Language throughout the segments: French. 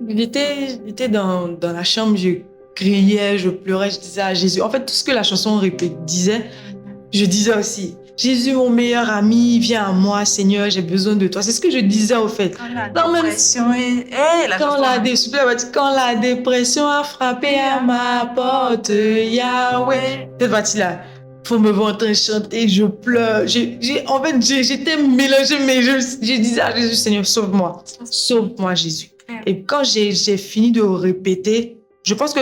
J'étais dans la chambre, je criais, je pleurais, je disais à Jésus. En fait, tout ce que la chanson disait, je disais aussi. Jésus, mon meilleur ami, viens à moi, Seigneur, j'ai besoin de toi. C'est ce que je disais au fait. Quand la Quand même, dépression est... Eh, la quand chanson, la, hein. dé- quand la dépression a frappé à ma porte, Yahweh. Cette partie-là, faut me voir en train de chanter, je pleure. En fait, j'étais mélangée, mais je disais à Jésus, Seigneur, sauve-moi. Sauve-moi, Jésus. Et quand j'ai fini de répéter, je pense que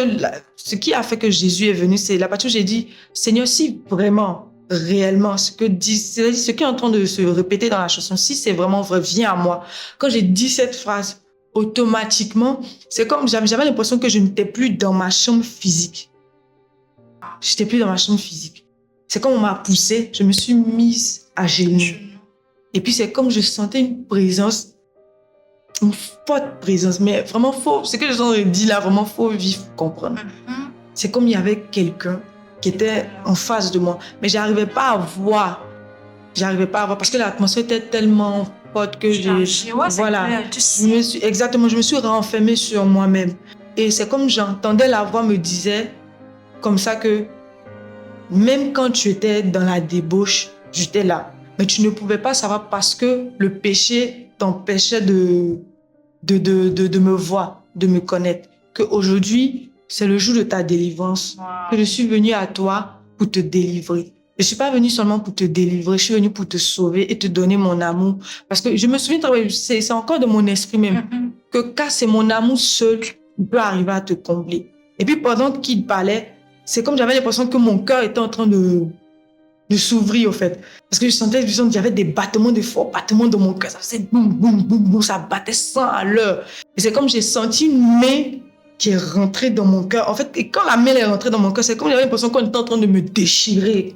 ce qui a fait que Jésus est venu, c'est la partie où j'ai dit, Seigneur, si vraiment, réellement, ce qui est en train de se répéter dans la chanson, si c'est vraiment vrai, viens à moi. Quand j'ai dit cette phrase, automatiquement, c'est comme j'avais l'impression que je n'étais plus dans ma chambre physique. J'étais plus dans ma chambre physique. C'est comme on m'a poussée, je me suis mise à genoux. Et puis c'est comme je sentais une présence, une forte présence, mais vraiment faux. Ce que je vous ai dit là, vraiment faut vivre, comprendre. C'est comme il y avait quelqu'un qui était en face de moi, mais j'arrivais pas à voir. J'arrivais pas à voir parce que l'atmosphère était tellement forte que voilà. Je me suis renfermée sur moi-même. Et c'est comme j'entendais la voix me disait comme ça que même quand tu étais dans la débauche, j'étais là. Mais tu ne pouvais pas savoir parce que le péché t'empêchait de me voir, de me connaître. Qu'aujourd'hui, c'est le jour de ta délivrance. Wow. Que je suis venue à toi pour te délivrer. Je ne suis pas venue seulement pour te délivrer, je suis venue pour te sauver et te donner mon amour. Parce que je me souviens, c'est encore de mon esprit même, que car c'est mon amour seul qui peut arriver à te combler. Et puis pendant qu'il parlait, c'est comme j'avais l'impression que mon cœur était en train de s'ouvrir, au fait. Parce que je sentais, qu'il y avait des battements, des forts battements dans mon cœur. Ça faisait boum, boum, boum, boum, ça battait 100 à l'heure. Et c'est comme j'ai senti une main qui est rentrée dans mon cœur. En fait, et quand la main est rentrée dans mon cœur, c'est comme j'avais l'impression qu'on était en train de me déchirer.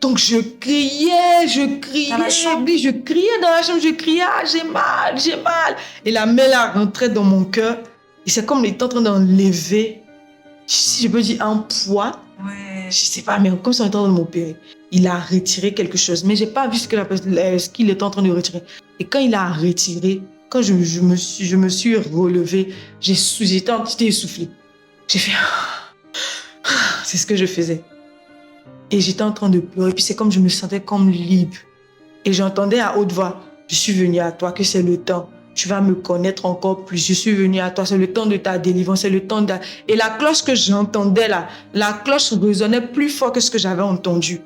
Donc je criais, puis je criais dans la chambre, je criais, ah, j'ai mal, j'ai mal. Et la main là rentrait dans mon cœur. Et c'est comme il était en train d'enlever, si je peux dire, un poids. Ouais. Je sais pas, mais comme si on était en train de m'opérer. Il a retiré quelque chose, mais j'ai pas vu ce qu'il était en train de retirer. Et quand il a retiré, quand je me suis relevée, j'étais essoufflée. J'ai fait, c'est ce que je faisais. Et j'étais en train de pleurer, puis c'est comme je me sentais comme libre. Et j'entendais à haute voix, je suis venue à toi, que c'est le temps. Tu vas me connaître encore plus. Je suis venue à toi, c'est le temps de ta délivrance, c'est le temps de... Et la cloche que j'entendais là, la cloche résonnait plus fort que ce que j'avais entendu.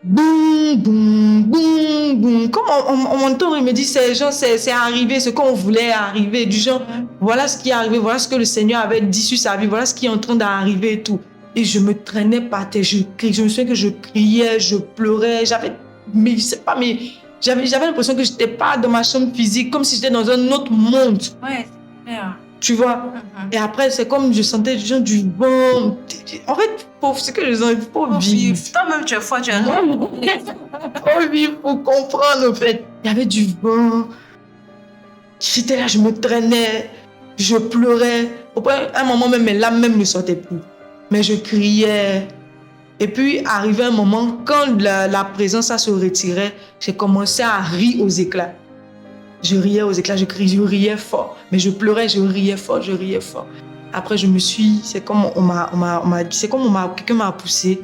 Boum, boum, boum, boum. Comme on m'entend, il me dit, c'est arrivé, ce qu'on voulait arriver. Du genre, voilà ce qui est arrivé, voilà ce que le Seigneur avait dit sur sa vie, voilà ce qui est en train d'arriver et tout. Et je me traînais par terre, je me souviens que je criais, je pleurais, j'avais l'impression que j'étais pas dans ma chambre physique, comme si j'étais dans un autre monde. Ouais, c'est clair. Tu vois? Et après, c'est comme je sentais du vent. En fait, ce que je sens, il faut vivre. Toi-même, tu es fort, tu es faut vivre pour comprendre, en fait. Il y avait du vent. J'étais là, je me traînais, je pleurais. Au point, à un moment même, mes larmes même ne sortaient plus. Mais je criais. Et puis, arrivé un moment, quand la présence ça se retirait, j'ai commencé à rire aux éclats. Je riais aux éclats, je riais fort. Mais je pleurais, je riais fort, je riais fort. Après, c'est comme quelqu'un m'a poussé.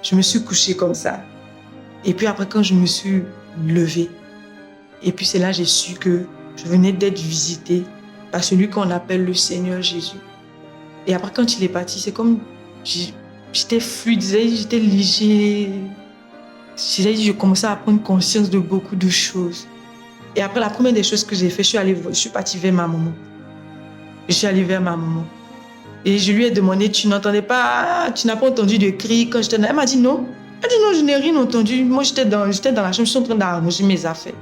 Je me suis couchée comme ça. Et puis après, quand je me suis levée, et puis c'est là que j'ai su que je venais d'être visitée par celui qu'on appelle le Seigneur Jésus. Et après, quand il est parti, c'est comme j'étais fluide, j'étais léger. Je commençais à prendre conscience de beaucoup de choses. Et après, la première des choses que j'ai fait, je suis partie vers ma maman. Je suis allée vers ma maman. Et je lui ai demandé, tu n'as pas entendu de cris quand j'étais là? Elle m'a dit non. Elle dit non, je n'ai rien entendu. Moi, j'étais dans la chambre, je suis en train d'arranger mes affaires.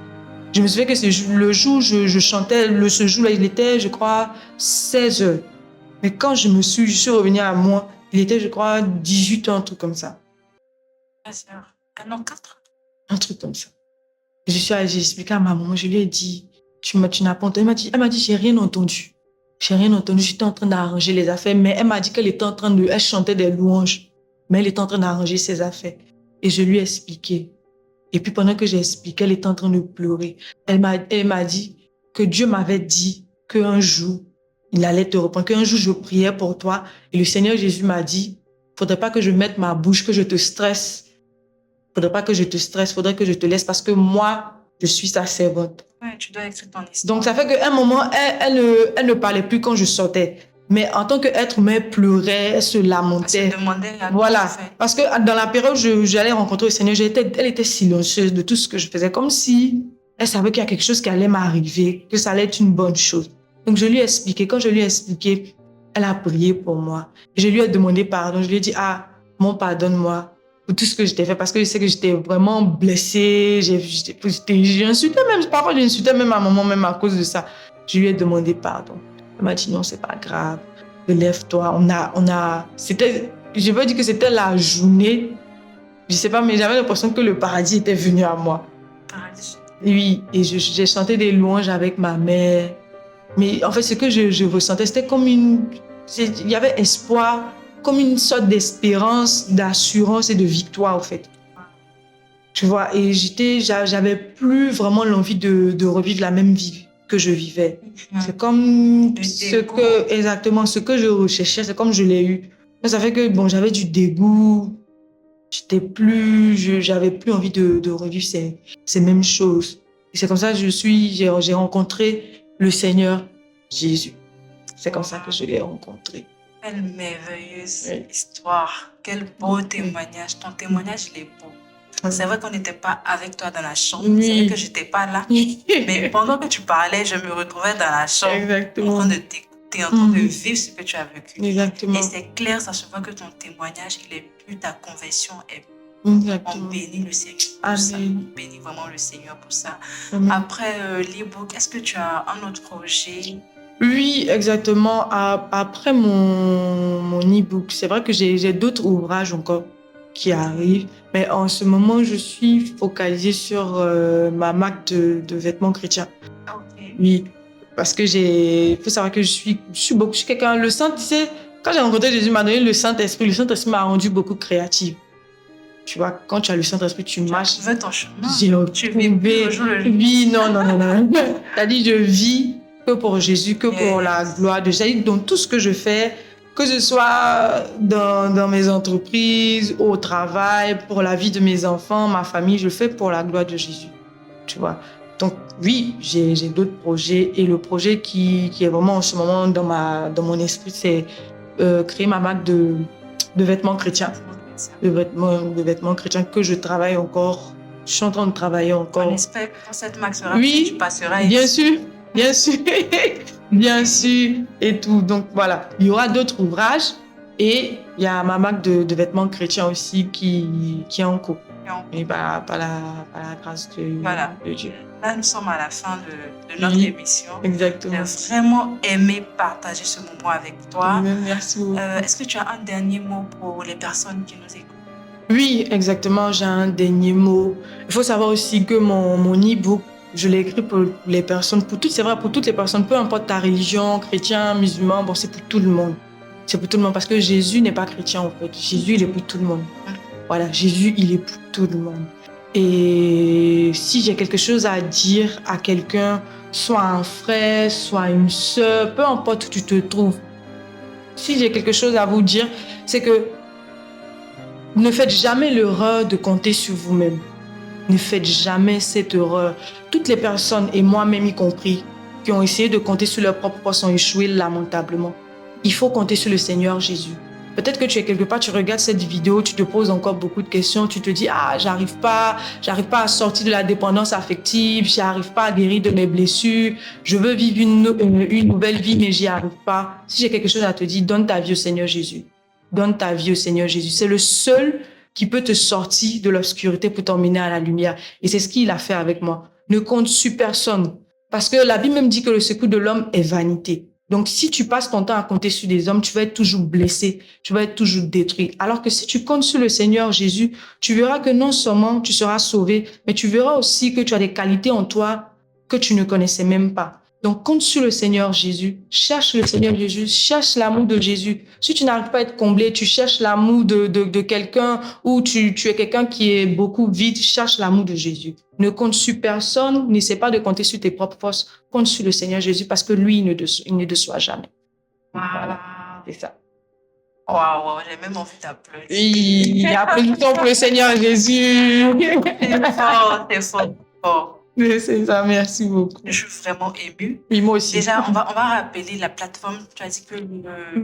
Je me souviens que le jour où je chantais, ce jour-là, il était, je crois, 16 heures. Mais quand je suis revenue à moi, il était, je crois, 18 heures, un truc comme ça. Non, 4. Un truc comme ça. J'ai expliqué à ma maman, je lui ai dit, tu n'as pas entendu. Elle m'a dit, j'ai rien entendu. J'ai rien entendu, j'étais en train d'arranger les affaires, mais elle m'a dit qu'elle était en train elle chantait des louanges, mais elle était en train d'arranger ses affaires. Et je lui ai expliqué. Et puis pendant que j'ai expliqué, elle était en train de pleurer. Elle m'a dit que Dieu m'avait dit qu'un jour, il allait te reprendre. Qu'un jour, je priais pour toi et le Seigneur Jésus m'a dit, faudrait pas que je mette ma bouche, que je te stresse. Faudrait pas que je te stresse, faudrait que je te laisse parce que moi, je suis sa servante. Ouais, tu dois écrire ton histoire. Donc, ça fait qu'à un moment, elle ne parlait plus quand je sortais. Mais en tant qu'être humain, elle pleurait, elle se lamentait. Elle se demandait à Voilà. quoi tu fais. Parce que dans la période où j'allais rencontrer le Seigneur, elle était silencieuse de tout ce que je faisais, comme si elle savait qu'il y a quelque chose qui allait m'arriver, que ça allait être une bonne chose. Donc, je lui ai expliqué. Quand je lui ai expliqué, elle a prié pour moi. Et je lui ai demandé pardon. Je lui ai dit, pardonne-moi pour tout ce que je t'ai fait, parce que je sais que j'étais vraiment blessée. J'ai insulté même, parfois j'ai insulté même à maman, même à cause de ça. Je lui ai demandé pardon. Elle m'a dit, non, c'est pas grave. Relève-toi. Je veux dire que c'était la journée, je sais pas, mais j'avais l'impression que le paradis était venu à moi. Paradis. Oui, et j'ai chanté des louanges avec ma mère. Mais en fait, ce que je ressentais, c'était comme il y avait espoir, comme une sorte d'espérance, d'assurance et de victoire, en fait. Tu vois, et j'avais plus vraiment l'envie de revivre la même vie que je vivais. C'est comme exactement ce que je recherchais, c'est comme je l'ai eu. Mais ça fait que, bon, j'avais du dégoût, j'avais plus envie de revivre ces mêmes choses. Et c'est comme ça que j'ai rencontré le Seigneur Jésus. C'est comme ça que je l'ai rencontré. Quelle merveilleuse histoire. Quel beau témoignage. Ton témoignage, il est beau. C'est vrai qu'on n'était pas avec toi dans la chambre. Oui. C'est vrai que je n'étais pas là. Mais pendant que tu parlais, je me retrouvais dans la chambre. Exactement. En train de t'écouter, en train de vivre ce que tu as vécu. Exactement. Et c'est clair, ça se voit que ton témoignage, il est plus, ta conversion est exactement. On bénit le Seigneur pour Amen. ça. On bénit vraiment le Seigneur pour ça. Amen. Après l'e-book, est-ce que tu as un autre projet? Oui, exactement. Après mon e-book, c'est vrai que j'ai d'autres ouvrages encore qui arrivent, mais en ce moment, je suis focalisée sur ma marque de vêtements chrétiens. Okay. Oui, parce que faut savoir que je suis quelqu'un, le Saint, tu sais, quand j'ai rencontré Jésus, il m'a donné le Saint-Esprit. Le Saint-Esprit m'a rendu beaucoup créative. Tu vois, quand tu as le Saint-Esprit, tu marches. Tu veux ton chemin. Tu vis le jour le jour. Oui, non. C'est-à-dire, je vis que pour Jésus, que pour la gloire de Jésus. Donc, tout ce que je fais, que ce soit dans mes entreprises, au travail, pour la vie de mes enfants, ma famille, je le fais pour la gloire de Jésus. Tu vois. Donc, oui, j'ai d'autres projets. Et le projet qui est vraiment en ce moment dans mon esprit, c'est créer ma marque de vêtements chrétiens. De vêtements chrétiens que je travaille encore. Je suis en train de travailler encore. On espère que quand cette marque sera faite, tu passeras bien ici. sûr, bien sûr, et tout. Donc voilà, il y aura d'autres ouvrages et il y a ma marque de vêtements chrétiens aussi qui est en cours. Et par la grâce de Dieu. Là, nous sommes à la fin de notre émission. Exactement. J'ai vraiment aimé partager ce moment avec toi. Merci beaucoup. Est-ce que tu as un dernier mot pour les personnes qui nous écoutent? Oui, exactement, j'ai un dernier mot. Il faut savoir aussi que mon e-book, je l'ai écrit pour les personnes, c'est vrai, pour toutes les personnes, peu importe ta religion, chrétien, musulman, bon, c'est pour tout le monde. C'est pour tout le monde parce que Jésus n'est pas chrétien en fait. Jésus, il est pour tout le monde. Voilà, Jésus, il est pour tout le monde. Et si j'ai quelque chose à dire à quelqu'un, soit un frère, soit une sœur, peu importe où tu te trouves, si j'ai quelque chose à vous dire, c'est que ne faites jamais l'erreur de compter sur vous-même. Ne faites jamais cette erreur. Toutes les personnes, et moi-même y compris, qui ont essayé de compter sur leur propre force ont échoué lamentablement. Il faut compter sur le Seigneur Jésus. Peut-être que tu es quelque part, tu regardes cette vidéo, tu te poses encore beaucoup de questions, tu te dis « Ah, j'arrive pas à sortir de la dépendance affective, j'arrive pas à guérir de mes blessures, je veux vivre une nouvelle vie, mais j'y arrive pas. » Si j'ai quelque chose à te dire, donne ta vie au Seigneur Jésus. Donne ta vie au Seigneur Jésus. C'est le seul qui peut te sortir de l'obscurité pour t'emmener à la lumière. Et c'est ce qu'il a fait avec moi. Ne compte sur personne. Parce que la Bible même dit que le secours de l'homme est vanité. Donc, si tu passes ton temps à compter sur des hommes, tu vas être toujours blessé, tu vas être toujours détruit. Alors que si tu comptes sur le Seigneur Jésus, tu verras que non seulement tu seras sauvé, mais tu verras aussi que tu as des qualités en toi que tu ne connaissais même pas. Donc, compte sur le Seigneur Jésus, cherche le Seigneur Jésus, cherche l'amour de Jésus. Si tu n'arrives pas à être comblé, tu cherches l'amour de quelqu'un ou tu es quelqu'un qui est beaucoup vide, cherche l'amour de Jésus. Ne compte sur personne, n'essaie pas de compter sur tes propres forces, compte sur le Seigneur Jésus parce que lui, il ne déçoit jamais. Voilà, c'est ça. Waouh, j'ai même envie d'applaudir. Oui, applaudissons pour le Seigneur Jésus. C'est fort. C'est ça, merci beaucoup. Je suis vraiment émue. Oui, moi aussi. Déjà, on va rappeler la plateforme. Tu as dit que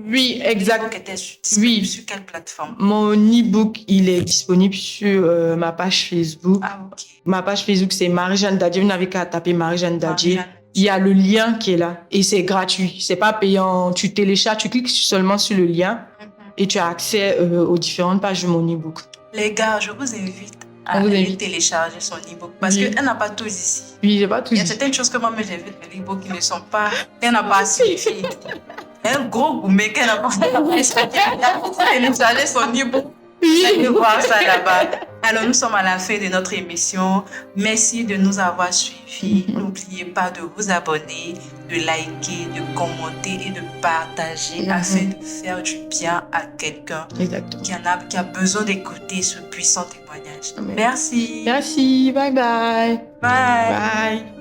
oui, exact. l'e-book était disponible sur quelle plateforme? Mon e-book, il est disponible sur ma page Facebook. Ah, ok. Ma page Facebook, c'est Marie-Jeanne Dadier. Vous n'avez qu'à taper Marie-Jeanne Dadier. Il y a le lien qui est là et c'est gratuit. C'est pas payant. Tu télécharges, tu cliques seulement sur le lien et tu as accès aux différentes pages de mon e-book. Les gars, je vous invite à aller télécharger son e-book parce qu'elle n'a pas tout ici. Oui, j'ai pas tout. Il y a certaines choses que moi j'ai vues dans l'e-book qui ne sont pas, qu'elle n'a pas suivi. Un gros gourmet qu'elle n'a pas téléchargé son e-book. Allez voir ça là-bas. Alors, nous sommes à la fin de notre émission. Merci de nous avoir suivis. N'oubliez pas de vous abonner, de liker, de commenter et de partager afin de faire du bien à quelqu'un qui a besoin d'écouter ce puissant témoignage. Merci. Merci. Bye bye. Bye. Bye.